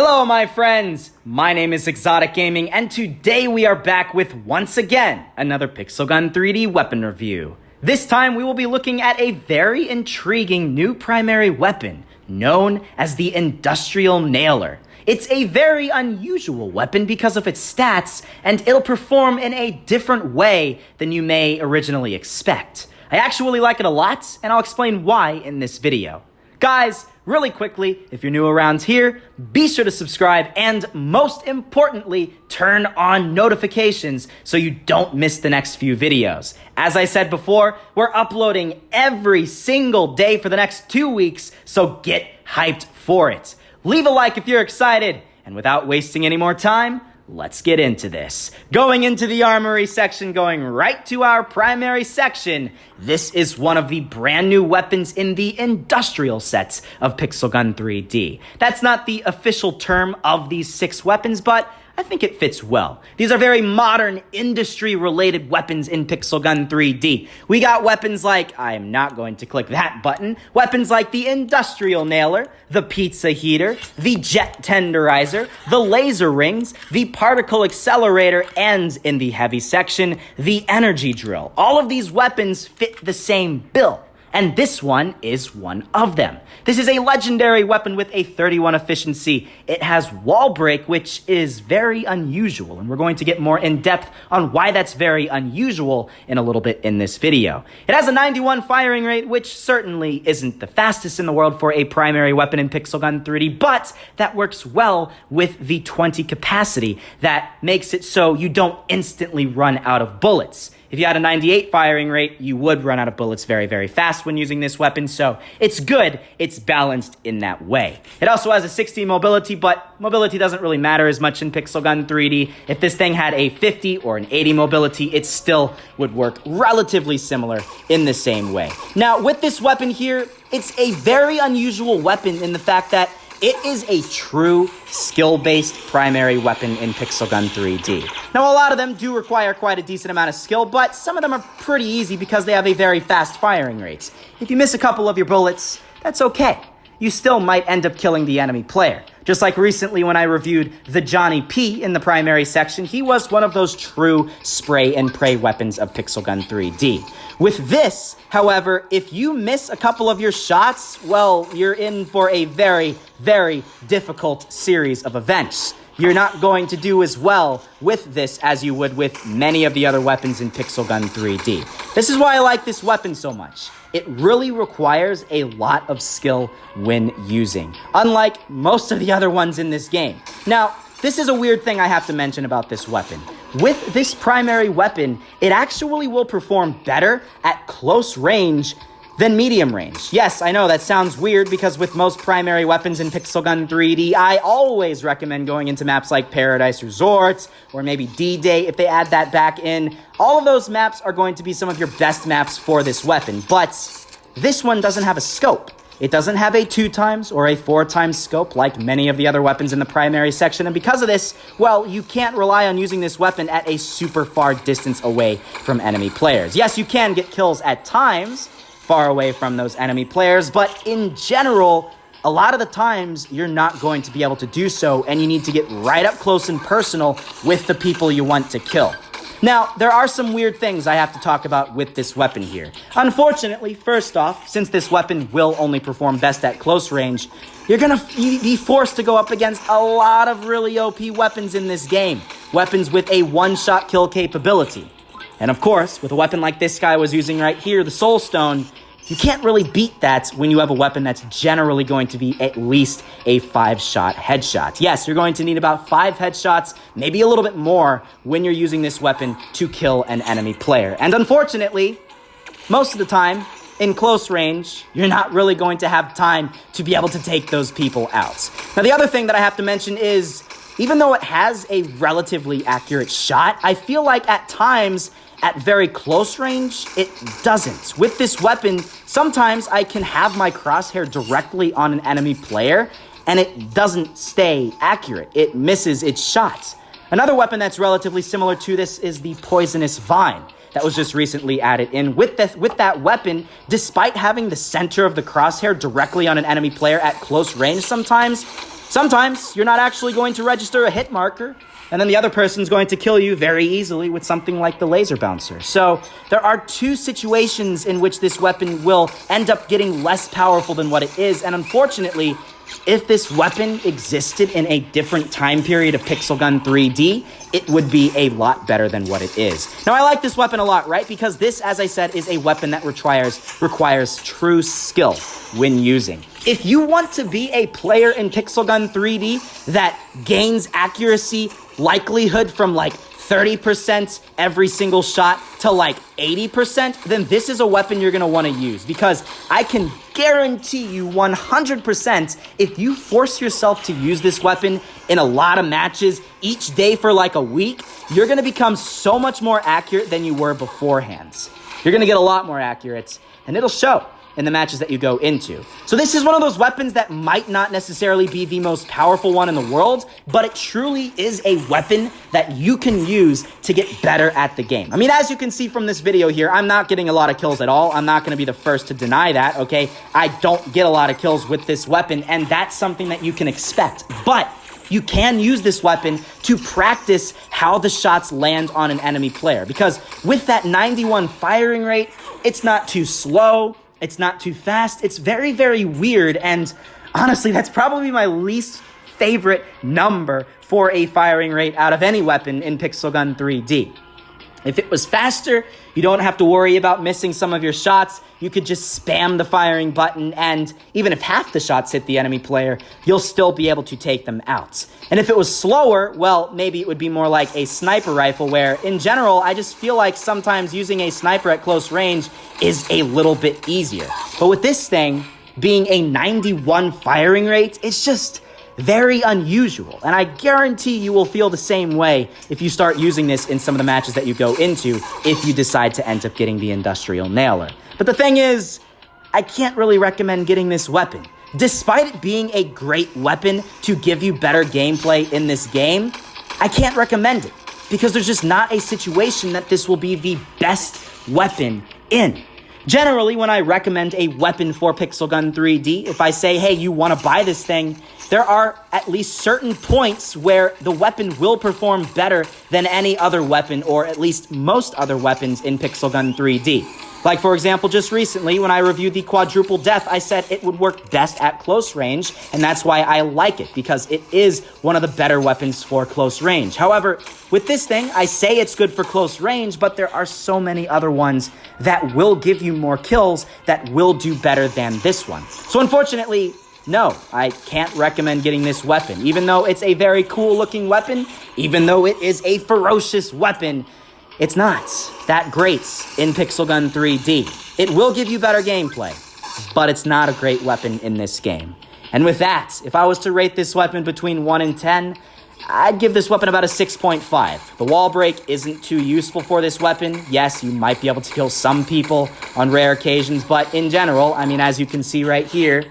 Hello my friends, my name is ExxotikGaming and today we are back with once again another Pixel Gun 3D weapon review. This time we will be looking at a very intriguing new primary weapon known as the Industrial Nailer. It's a very unusual weapon because of its stats and it'll perform in a different way than you may originally expect. I actually like it a lot and I'll explain why in this video. Guys, really quickly, if you're new around here, be sure to subscribe and most importantly, turn on notifications so you don't miss the next few videos. As I said before, we're uploading every single day for the next 2 weeks, so get hyped for it. Leave a like if you're excited, and without wasting any more time, let's get into this. Going into the armory section, going right to our primary section, this is one of the brand new weapons in the industrial sets of Pixel Gun 3D. That's not the official term of these 6 weapons, but I think it fits well. These are very modern, industry-related weapons in Pixel Gun 3D. We got weapons like, I'm not going to click that button, weapons like the Industrial Nailer, the Pizza Heater, the Jet Tenderizer, the Laser Rings, the Particle Accelerator, and in the heavy section, the Energy Drill. All of these weapons fit the same bill. And this one is one of them. This is a legendary weapon with a 31 efficiency. It has wall break, which is very unusual, and we're going to get more in depth on why that's very unusual in a little bit in this video. It has a 91 firing rate, which certainly isn't the fastest in the world for a primary weapon in Pixel Gun 3D, but that works well with the 20 capacity that makes it so you don't instantly run out of bullets. If you had a 98 firing rate, you would run out of bullets very, very fast when using this weapon, so it's good, it's balanced in that way. It also has a 60 mobility, but mobility doesn't really matter as much in Pixel Gun 3D. If this thing had a 50 or an 80 mobility, it still would work relatively similar in the same way. Now, with this weapon here, it's a very unusual weapon in the fact that it is a true skill-based primary weapon in Pixel Gun 3D. Now, a lot of them do require quite a decent amount of skill, but some of them are pretty easy because they have a very fast firing rate. If you miss a couple of your bullets, that's okay. You still might end up killing the enemy player. Just like recently when I reviewed the Johnny P in the primary section, he was one of those true spray and pray weapons of Pixel Gun 3D. With this, however, if you miss a couple of your shots, well, you're in for a very, very difficult series of events. You're not going to do as well with this as you would with many of the other weapons in Pixel Gun 3D. This is why I like this weapon so much. It really requires a lot of skill when using, unlike most of the other ones in this game. Now, this is a weird thing I have to mention about this weapon. With this primary weapon, it actually will perform better at close range than medium range. Yes, I know that sounds weird because with most primary weapons in Pixel Gun 3D, I always recommend going into maps like Paradise Resort or maybe D-Day if they add that back in. All of those maps are going to be some of your best maps for this weapon, but this one doesn't have a scope. It doesn't have a 2x or a 4x scope like many of the other weapons in the primary section, and because of this, well, you can't rely on using this weapon at a super far distance away from enemy players. Yes, you can get kills at times far away from those enemy players, but in general, a lot of the times you're not going to be able to do so, and you need to get right up close and personal with the people you want to kill. Now, there are some weird things I have to talk about with this weapon here. Unfortunately, first off, since this weapon will only perform best at close range, you're gonna be forced to go up against a lot of really OP weapons in this game. Weapons with a one-shot kill capability. And of course, with a weapon like this guy was using right here, the Soul Stone, you can't really beat that when you have a weapon that's generally going to be at least a 5-shot headshot. Yes, you're going to need about 5 headshots, maybe a little bit more, when you're using this weapon to kill an enemy player. And unfortunately, most of the time, in close range, you're not really going to have time to be able to take those people out. Now, the other thing that I have to mention is, even though it has a relatively accurate shot, I feel like at times, at very close range, it doesn't. With this weapon, sometimes I can have my crosshair directly on an enemy player, and it doesn't stay accurate. It misses its shots. Another weapon that's relatively similar to this is the Poisonous Vine that was just recently added in. With that weapon, despite having the center of the crosshair directly on an enemy player at close range sometimes, Sometimes you're not actually going to register a hit marker, and then the other person's going to kill you very easily with something like the laser bouncer. So there are two situations in which this weapon will end up getting less powerful than what it is, and unfortunately, if this weapon existed in a different time period of Pixel Gun 3D, it would be a lot better than what it is. Now, I like this weapon a lot, right? Because this, as I said, is a weapon that requires true skill when using. If you want to be a player in Pixel Gun 3D that gains accuracy likelihood from like 30% every single shot to like 80%, then this is a weapon you're gonna wanna use, because I can guarantee you 100% if you force yourself to use this weapon in a lot of matches each day for like a week, you're gonna become so much more accurate than you were beforehand. You're gonna get a lot more accurate, and it'll show in the matches that you go into. So this is one of those weapons that might not necessarily be the most powerful one in the world, but it truly is a weapon that you can use to get better at the game. I mean, as you can see from this video here, I'm not getting a lot of kills at all. I'm not gonna be the first to deny that, okay? I don't get a lot of kills with this weapon, and that's something that you can expect. But you can use this weapon to practice how the shots land on an enemy player, because with that 91 firing rate, it's not too slow, it's not too fast. It's very, very weird. And honestly, that's probably my least favorite number for a firing rate out of any weapon in Pixel Gun 3D. If it was faster, you don't have to worry about missing some of your shots. You could just spam the firing button, and even if half the shots hit the enemy player, you'll still be able to take them out. And if it was slower, well, maybe it would be more like a sniper rifle, where in general, I just feel like sometimes using a sniper at close range is a little bit easier. But with this thing being a 91 firing rate, it's just very unusual, and I guarantee you will feel the same way if you start using this in some of the matches that you go into, if you decide to end up getting the Industrial Nailer. But the thing is, I can't really recommend getting this weapon. Despite it being a great weapon to give you better gameplay in this game, I can't recommend it, because there's just not a situation that this will be the best weapon in. Generally, when I recommend a weapon for Pixel Gun 3D, if I say, hey, you want to buy this thing, there are at least certain points where the weapon will perform better than any other weapon, or at least most other weapons in Pixel Gun 3D. Like, for example, just recently, when I reviewed the Quadruple Death, I said it would work best at close range, and that's why I like it, because it is one of the better weapons for close range. However, with this thing, I say it's good for close range, but there are so many other ones that will give you more kills that will do better than this one. So unfortunately, no, I can't recommend getting this weapon. Even though it's a very cool looking weapon, even though it is a ferocious weapon, it's not that great in Pixel Gun 3D. It will give you better gameplay, but it's not a great weapon in this game. And with that, if I was to rate this weapon between 1 and 10, I'd give this weapon about a 6.5. The wall break isn't too useful for this weapon. Yes, you might be able to kill some people on rare occasions, but in general, I mean, as you can see right here,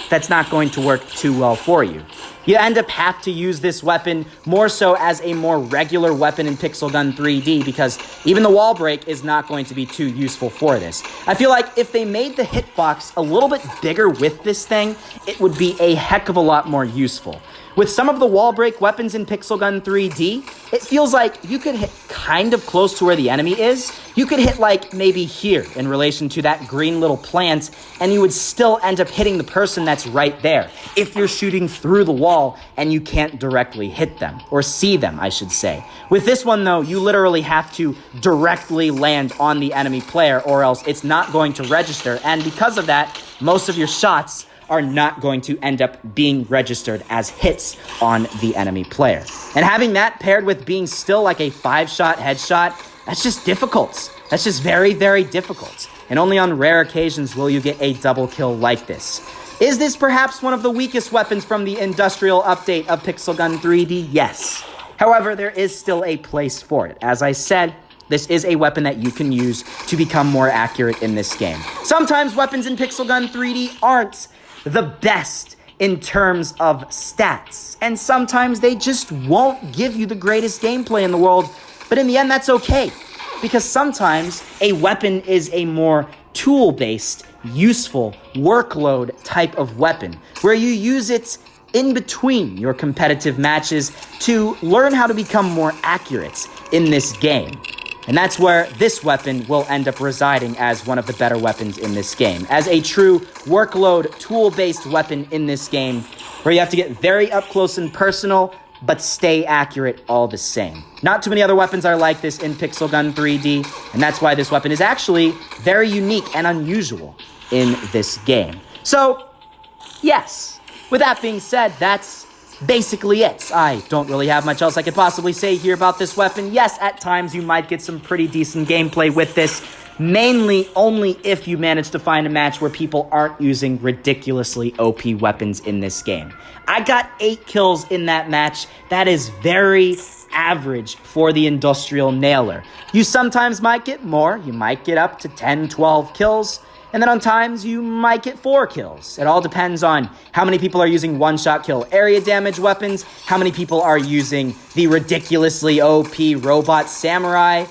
that's not going to work too well for you. You end up have to use this weapon more so as a more regular weapon in Pixel Gun 3D, because even the wall break is not going to be too useful for this. I feel like if they made the hitbox a little bit bigger with this thing, it would be a heck of a lot more useful. With some of the wall break weapons in Pixel Gun 3D, it feels like you could hit kind of close to where the enemy is. You could hit like maybe here in relation to that green little plant, and you would still end up hitting the person that's right there if you're shooting through the wall and you can't directly hit them, or see them, I should say. With this one though, you literally have to directly land on the enemy player, or else it's not going to register, and because of that, most of your shots are not going to end up being registered as hits on the enemy player. And having that paired with being still like a 5-shot headshot, that's just difficult. That's just very, very difficult. And only on rare occasions will you get a double kill like this. Is this perhaps one of the weakest weapons from the industrial update of Pixel Gun 3D? Yes. However, there is still a place for it. As I said, this is a weapon that you can use to become more accurate in this game. Sometimes weapons in Pixel Gun 3D aren't the best in terms of stats, and sometimes they just won't give you the greatest gameplay in the world, but in the end that's okay, because sometimes a weapon is a more tool-based, useful workload type of weapon, where you use it in between your competitive matches to learn how to become more accurate in this game. And that's where this weapon will end up residing as one of the better weapons in this game, as a true workload tool-based weapon in this game, where you have to get very up close and personal, but stay accurate all the same. Not too many other weapons are like this in Pixel Gun 3D, and that's why this weapon is actually very unique and unusual in this game. So, yes, with that being said, that's basically it. I don't really have much else I could possibly say here about this weapon. Yes, at times you might get some pretty decent gameplay with this, mainly only if you manage to find a match where people aren't using ridiculously OP weapons in this game. I got 8 kills in that match. That is very average for the Industrial Nailer. You sometimes might get more. You might get up to 10, 12 kills. And then on times, you might get 4 kills. It all depends on how many people are using one-shot kill area damage weapons, how many people are using the ridiculously OP robot samurai.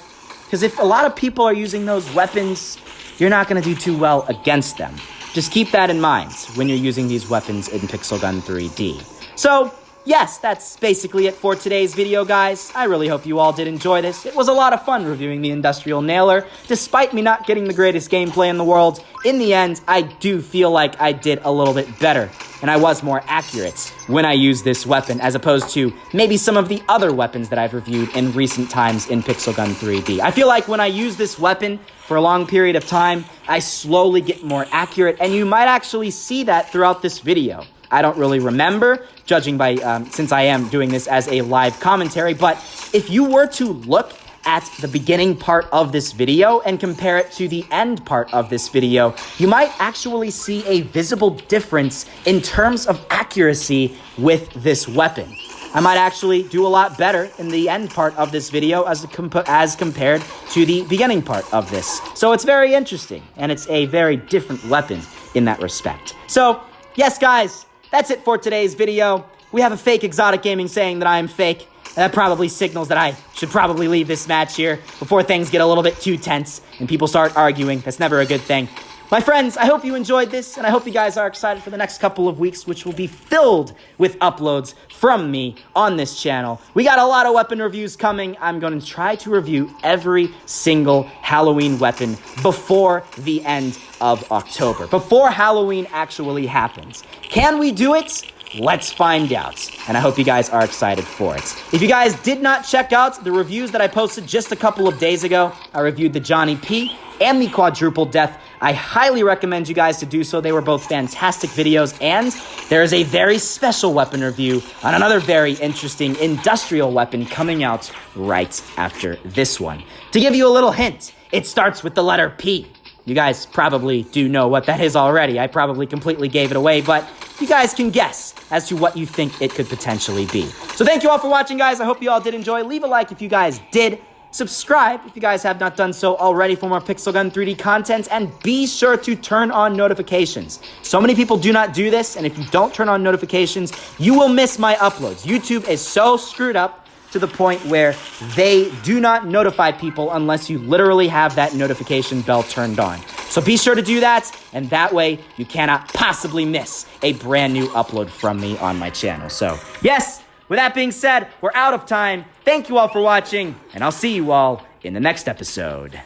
Because if a lot of people are using those weapons, you're not going to do too well against them. Just keep that in mind when you're using these weapons in Pixel Gun 3D. So, yes, that's basically it for today's video, guys. I really hope you all did enjoy this. It was a lot of fun reviewing the Industrial Nailer. Despite me not getting the greatest gameplay in the world, in the end, I do feel like I did a little bit better, and I was more accurate when I used this weapon, as opposed to maybe some of the other weapons that I've reviewed in recent times in Pixel Gun 3D. I feel like when I use this weapon for a long period of time, I slowly get more accurate, and you might actually see that throughout this video. I don't really remember, judging by, since I am doing this as a live commentary, but if you were to look at the beginning part of this video and compare it to the end part of this video, you might actually see a visible difference in terms of accuracy with this weapon. I might actually do a lot better in the end part of this video as compared to the beginning part of this. So it's very interesting, and it's a very different weapon in that respect. So, yes, guys, that's it for today's video. We have a fake ExxotikGaming saying that I am fake. That probably signals that I should probably leave this match here before things get a little bit too tense and people start arguing. That's never a good thing. My friends, I hope you enjoyed this, and I hope you guys are excited for the next couple of weeks, which will be filled with uploads from me on this channel. We got a lot of weapon reviews coming. I'm going to try to review every single Halloween weapon before the end of October, before Halloween actually happens. Can we do it? Let's find out, and I hope you guys are excited for it. If you guys did not check out the reviews that I posted just a couple of days ago, I reviewed the Johnny P and the Quadruple Death. I highly recommend you guys to do so. They were both fantastic videos, and there is a very special weapon review on another very interesting industrial weapon coming out right after this one. To give you a little hint, it starts with the letter P. You guys probably do know what that is already. I probably completely gave it away, but you guys can guess as to what you think it could potentially be. So thank you all for watching, guys. I hope you all did enjoy. Leave a like if you guys did. Subscribe if you guys have not done so already for more Pixel Gun 3D content, and be sure to turn on notifications. So many people do not do this, and if you don't turn on notifications, you will miss my uploads. YouTube is so screwed up to the point where they do not notify people unless you literally have that notification bell turned on. So be sure to do that, and that way you cannot possibly miss a brand new upload from me on my channel. So, yes, with that being said, we're out of time. Thank you all for watching, and I'll see you all in the next episode.